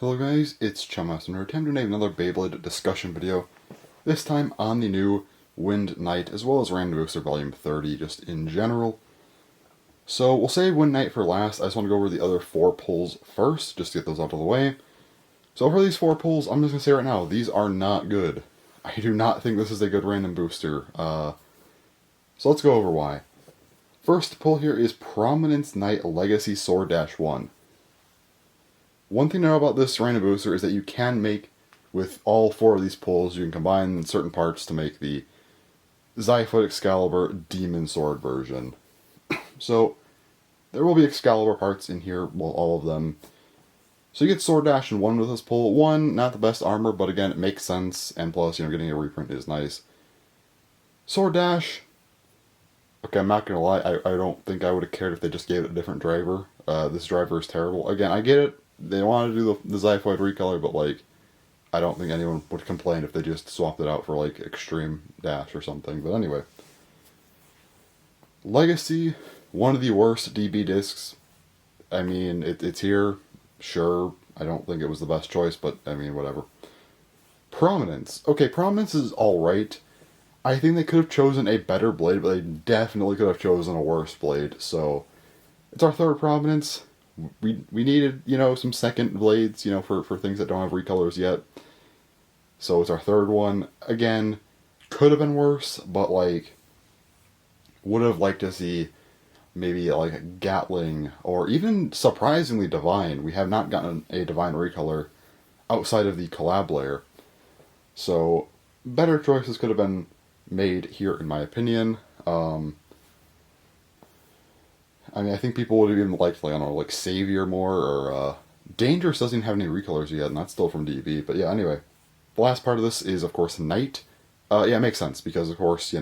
Hello guys, it's Chummaster, and we're attempting another Beyblade discussion video, this time on the new Wind Knight, as well as Random Booster Volume 30, just in general. So we'll save Wind Knight for last. I just want to go over the other 4 pulls first, just to get those out of the way. So for these 4 pulls, I'm just going to say right now, these are not good. I do not think this is a good Random Booster. So let's go over why. First pull here is Prominence Knight Legacy Sword Dash 1. One thing to know about this random booster is that you can make, with all 4 of these pulls, you can combine certain parts to make the Zyphoid Excalibur Demon Sword version. So, there will be Excalibur parts in here, well, all of them. So you get Sword Dash in 1 with this pull. 1, not the best armor, but again, it makes sense, and plus, getting a reprint is nice. Sword Dash, okay, I'm not gonna lie, I don't think I would have cared if they just gave it a different driver. This driver is terrible. Again, I get it. They wanted to do the Zyphoid recolor, but, I don't think anyone would complain if they just swapped it out for, Extreme Dash or something. But anyway. Legacy, one of the worst DB discs. I mean, it's here, sure. I don't think it was the best choice, but, I mean, whatever. Prominence. Okay, Prominence is alright. I think they could have chosen a better blade, but they definitely could have chosen a worse blade, so it's our 3rd Prominence. We needed, some second blades, for things that don't have recolors yet. So it's our 3rd one. Again, could have been worse, but, would have liked to see maybe, a Gatling, or even, surprisingly, Divine. We have not gotten a Divine recolor outside of the collab layer. So, better choices could have been made here, in my opinion. I think people would have even liked, I don't know, Savior more, or, Dangerous doesn't even have any recolors yet, and that's still from DB. But yeah, anyway. The last part of this is, of course, Knight. Yeah, it makes sense, because, of course,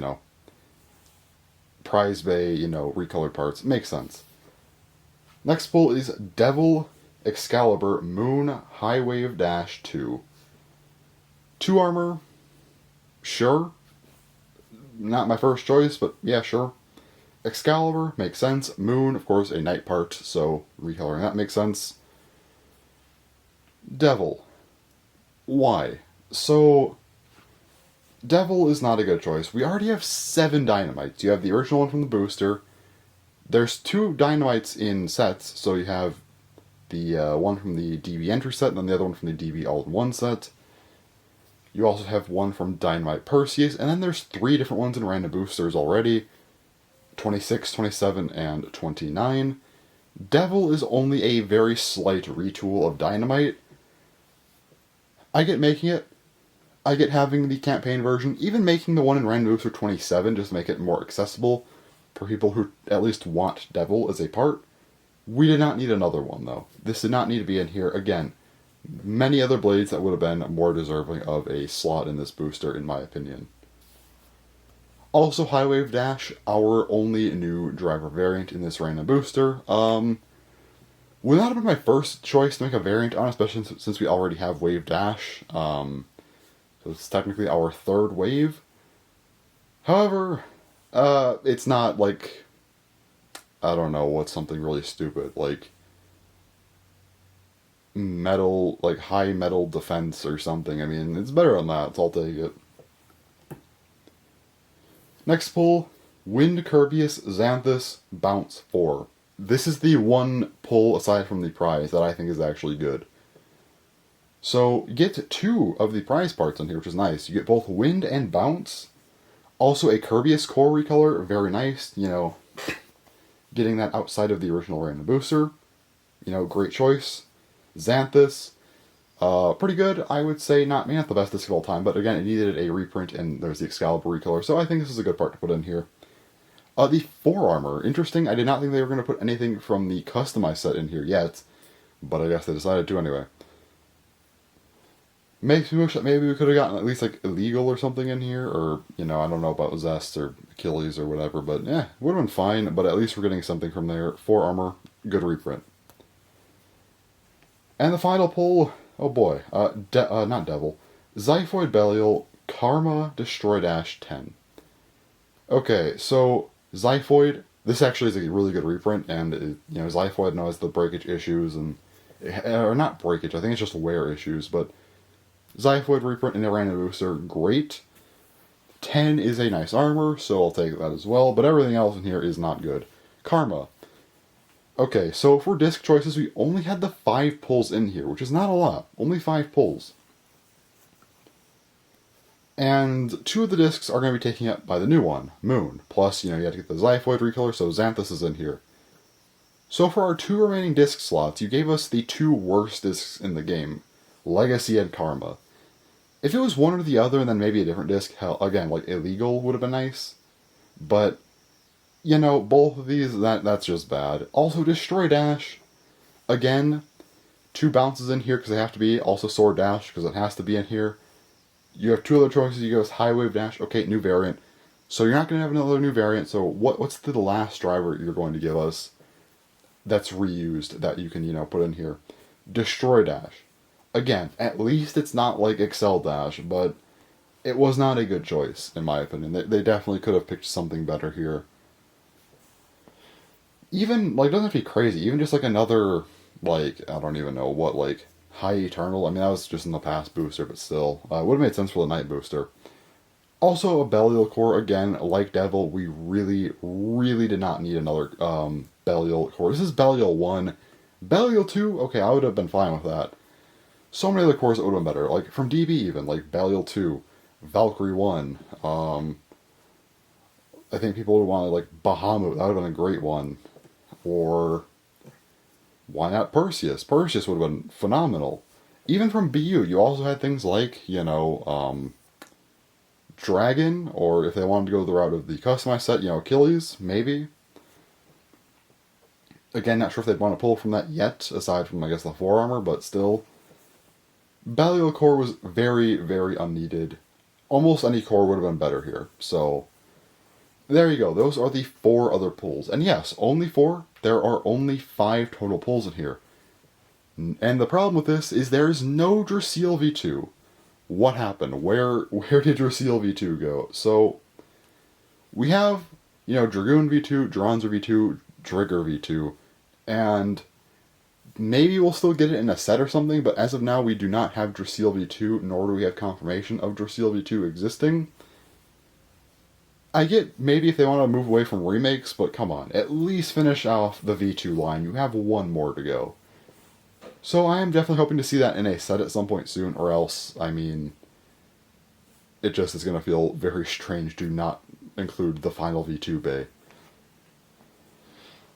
Prize Bay, recolored parts. Makes sense. Next pull is Devil Excalibur Moon High Wave Dash 2. 2 armor. Sure. Not my first choice, but yeah, sure. Excalibur makes sense. Moon, of course, a Knight part, so recoloring that makes sense. Devil. Why? So, Devil is not a good choice. We already have 7 Dynamites. You have the original one from the booster. There's 2 Dynamites in sets, so you have the one from the DB entry set, and then the other one from the DB all-in-one set. You also have one from Dynamite Perseus, and then there's 3 different ones in random boosters already. 26, 27, and 29. Devil is only a very slight retool of Dynamite. I get making it. I get having the campaign version. Even making the one in Random Booster 27 just to make it more accessible for people who at least want Devil as a part. We did not need another one, though. This did not need to be in here. Again, many other blades that would have been more deserving of a slot in this booster, in my opinion. Also, High Wave Dash, our only new driver variant in this random booster. Would not have been my first choice to make a variant on, especially since we already have Wave Dash. So it's technically our 3rd wave. However, it's not I don't know, what's something really stupid, metal, high metal defense or something. I mean, it's better than that, so I'll take it. Next pull, Wind Kirbyus Xanthus Bounce 4. This is the one pull, aside from the prize, that I think is actually good. So, you get 2 of the prize parts in here, which is nice. You get both Wind and Bounce. Also a Kirbyus core recolor, very nice, getting that outside of the original random booster. Great choice. Xanthus. Pretty good, I would say. Not the best disc of all time, but again, it needed a reprint, and there's the Excalibur recolor, so I think this is a good part to put in here. The 4 armor. Interesting, I did not think they were going to put anything from the customized set in here yet, but I guess they decided to anyway. Makes me wish that maybe we could have gotten at least, Illegal or something in here, or, I don't know about Zest or Achilles or whatever, but yeah, would have been fine, but at least we're getting something from there. 4 armor, good reprint. And the final pull... Oh boy, not Devil. Zyphoid Belial, Karma Destroy Dash 10. Okay, so Zyphoid, this actually is a really good reprint, and Zyphoid knows the breakage issues, and Or not breakage, I think it's just wear issues, but Xiphoid reprint and a random booster, great. 10 is a nice armor, so I'll take that as well, but everything else in here is not good. Karma. Okay, so for disc choices, we only had the 5 pulls in here, which is not a lot. Only 5 pulls. And 2 of the discs are going to be taken up by the new one, Moon. Plus, you have to get the Xiphoid recolor, so Xanthus is in here. So for our 2 remaining disc slots, you gave us the 2 worst discs in the game, Legacy and Karma. If it was one or the other, and then maybe a different disc, hell, again, like Illegal would have been nice. But both of these, that's just bad. Also, Destroy Dash. Again, 2 bounces in here because they have to be. Also, Sword Dash because it has to be in here. You have 2 other choices. You go with High Wave Dash. Okay, new variant. So you're not going to have another new variant. So what's the last driver you're going to give us that's reused that you can, put in here? Destroy Dash. Again, at least it's not like Excel Dash, but it was not a good choice, in my opinion. They definitely could have picked something better here. Even, it doesn't have to be crazy. Even just, another, I don't even know what, High Eternal. I mean, that was just in the past booster, but still. Would have made sense for the Night booster. Also, a Belial Core, again, like Devil, we really, really did not need another Belial Core. This is Belial 1. Belial 2, okay, I would have been fine with that. So many other cores that would have been better. From DB even, Belial 2, Valkyrie 1. I think people would have wanted, Bahamut. That would have been a great one. Or why not Perseus? Perseus would have been phenomenal. Even from BU, you also had things like, Dragon, or if they wanted to go the route of the customized set, Achilles, maybe. Again, not sure if they'd want to pull from that yet, aside from, I guess, the forearmor, but still. Belial Core was very, very unneeded. Almost any core would have been better here, so there you go. Those are the 4 other pulls. And yes, only 4. There are only 5 total pulls in here. And the problem with this is there is no Drasil V2. What happened? Where did Drasil V2 go? So, we have, Dragoon V2, Dranzer V2, Drigger V2, and maybe we'll still get it in a set or something, but as of now we do not have Drasil V2, nor do we have confirmation of Drasil V2 existing. I get maybe if they want to move away from remakes, but come on, at least finish off the V2 line. You have 1 more to go. So I am definitely hoping to see that in a set at some point soon, or else, it just is going to feel very strange to not include the final V2 bay.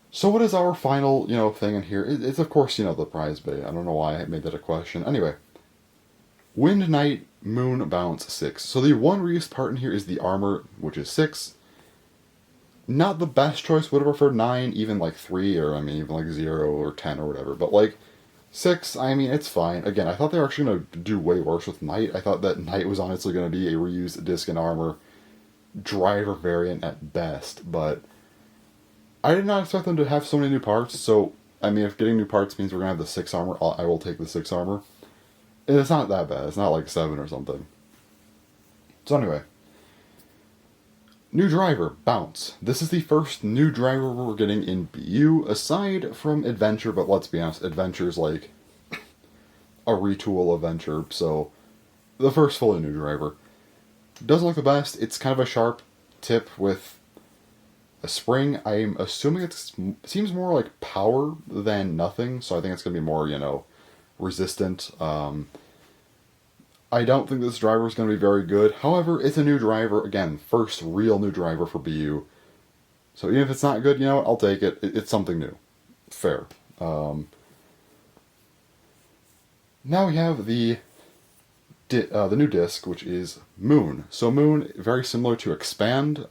So what is our final, thing in here? It's of course, the prize bay. I don't know why I made that a question. Anyway. Wind Knight, Moon Bounce 6. So the one reused part in here is the armor, which is 6. Not the best choice, would have preferred 9, even 3, or even 0 or 10 or whatever. But 6, it's fine. Again, I thought they were actually going to do way worse with Knight. I thought that Knight was honestly going to be a reused disc and armor driver variant at best, but I did not expect them to have so many new parts, so, if getting new parts means we're going to have the 6 armor, I will take the 6 armor. And it's not that bad. It's not 7 or something. So anyway. New driver, Bounce. This is the first new driver we're getting in BU, aside from Adventure, but let's be honest, Adventure's a retool Adventure, so the first fully new driver. Doesn't look the best. It's kind of a sharp tip with a spring. I'm assuming it seems more like power than nothing, so I think it's going to be more, resistant. I don't think this driver is going to be very good. However, it's a new driver. Again, first real new driver for BU. So even if it's not good, I'll take it. It's something new. Fair. Now we have the new disc, which is Moon. So Moon, very similar to Expand.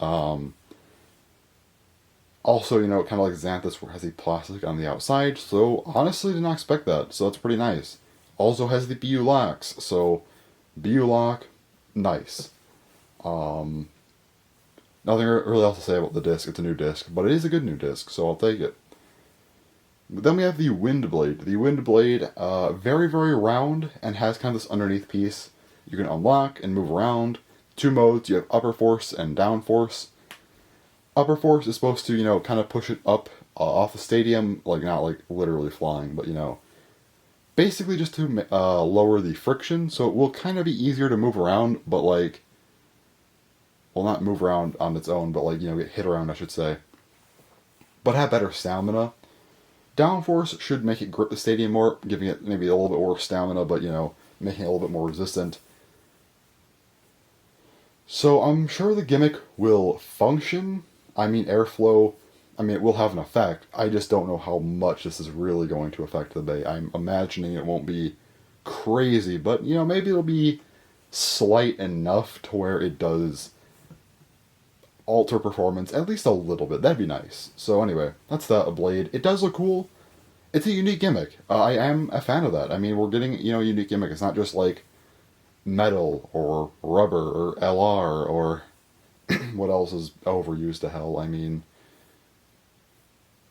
Also, kind of like Xanthus, where it has the plastic on the outside. So honestly, did not expect that. So that's pretty nice. Also has the BU locks. So BU lock, nice. Nothing really else to say about the disc. It's a new disc, but it is a good new disc, so I'll take it. Then we have the Windblade. The Windblade, very, very round, and has kind of this underneath piece you can unlock and move around. 2 modes, you have upper force and down force. Upper force is supposed to, kind of push it up off the stadium, not literally flying, but, basically just to lower the friction, so it will kind of be easier to move around, but like, well, not move around on its own, but like, get hit around, I should say. But have better stamina. Downforce should make it grip the stadium more, giving it maybe a little bit more stamina, but making it a little bit more resistant. So I'm sure the gimmick will function. I mean, airflow, it will have an effect. I just don't know how much this is really going to affect the bay. I'm imagining it won't be crazy, but maybe it'll be slight enough to where it does alter performance at least a little bit. That'd be nice. So anyway, that's the blade. It does look cool. It's a unique gimmick. I am a fan of that. I mean, we're getting a unique gimmick. It's not just like metal or rubber or LR or what else is overused to hell. I mean,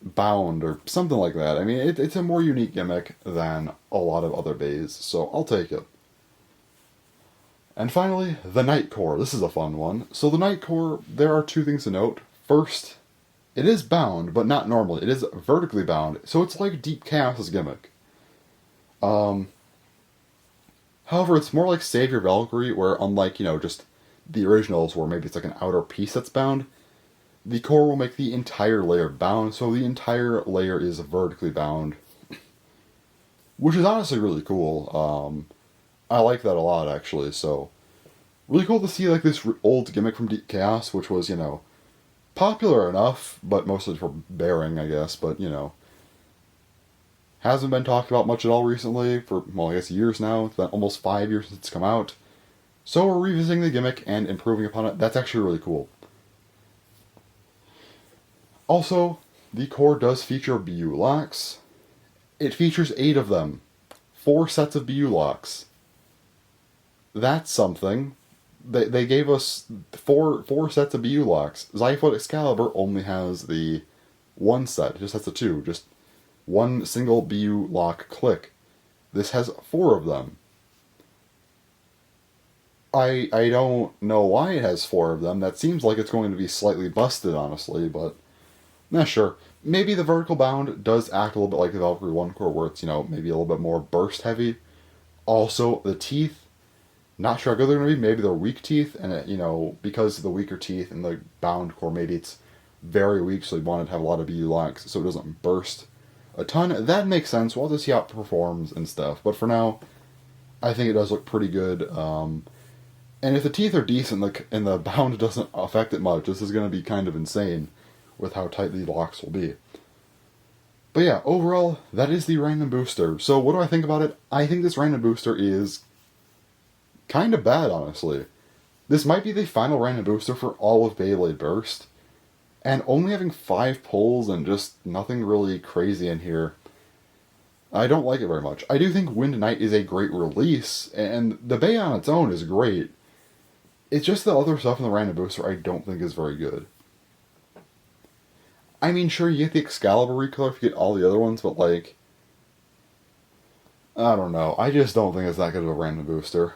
bound or something like that. I mean, it's a more unique gimmick than a lot of other bays, so I'll take it. And finally, the Night Core. This is a fun one. So the Night Core, there are two things to note. First, it is bound, but not normally. It is vertically bound, so it's like Deep Chaos's gimmick. However, it's more like Savior Valkyrie, where unlike, just the originals, where maybe it's like an outer piece that's bound, the core will make the entire layer bound, so the entire layer is vertically bound. Which is honestly really cool. I like that a lot, actually, so really cool to see like this old gimmick from Deep Chaos, which was, popular enough, but mostly for bearing, I guess, but, hasn't been talked about much at all recently for, well, I guess years now. It's been almost 5 years since it's come out. So we're revisiting the gimmick and improving upon it. That's actually really cool. Also, the core does feature BU locks. It features 8 of them. 4 sets of BU locks. That's something. They gave us four sets of BU locks. Zyfoot Excalibur only has the 1 set. It just has the 2. Just one single BU lock click. This has 4 of them. I don't know why it has 4 of them. That seems like it's going to be slightly busted, honestly, but sure. Maybe the vertical bound does act a little bit like the Valkyrie 1 core, where it's, maybe a little bit more burst heavy. Also, the teeth, not sure how good they're going to be. Maybe they're weak teeth, and, because of the weaker teeth in the bound core, maybe it's very weak, so you want to have a lot of BU locks so it doesn't burst a ton. That makes sense. We'll have to see how it performs and stuff. But for now, I think it does look pretty good. And if the teeth are decent and the bound doesn't affect it much, this is going to be kind of insane with how tight the locks will be. But yeah, overall, that is the random booster. So what do I think about it? I think this random booster is kind of bad, honestly. This might be the final random booster for all of Beyblade Burst. And only having 5 pulls and just nothing really crazy in here, I don't like it very much. I do think Wind Knight is a great release, and the Bay on its own is great. It's just the other stuff in the random booster I don't think is very good. I mean, sure, you get the Excalibur recolor if you get all the other ones, but I don't know. I just don't think it's that good of a random booster.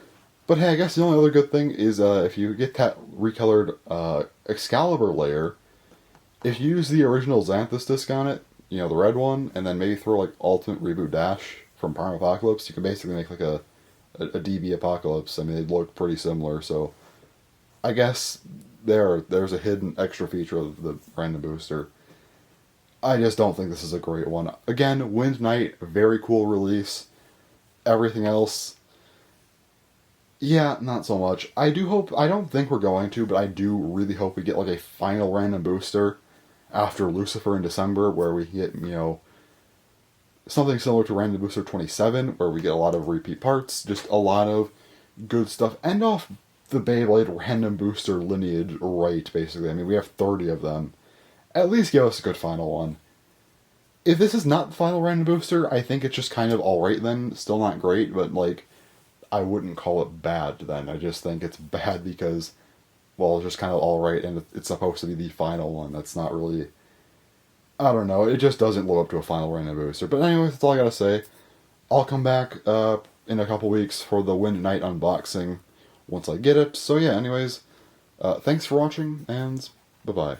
But hey, I guess the only other good thing is if you get that recolored Excalibur layer, if you use the original Xanthus disc on it, the red one, and then maybe throw Ultimate Reboot Dash from Prime Apocalypse, you can basically make a DB Apocalypse. I mean, they look pretty similar, so I guess there's a hidden extra feature of the random booster. I just don't think this is a great one. Again, Wind Knight, very cool release. Everything else, yeah, not so much. I don't think we're going to, but I do really hope we get a final random booster after Lucifer in December, where we get, something similar to Random Booster 27, where we get a lot of repeat parts, just a lot of good stuff. End off the Beyblade Random Booster lineage right, basically. I mean, we have 30 of them. At least give us a good final one. If this is not the final random booster, I think it's just kind of alright then. Still not great, but I wouldn't call it bad then. I just think it's bad because, well, it's just kind of alright and it's supposed to be the final one. That's not really, I don't know, it just doesn't live up to a final random booster. But anyways, that's all I gotta say. I'll come back in a couple weeks for the Wind Knight unboxing once I get it. So yeah, anyways, thanks for watching, and bye-bye.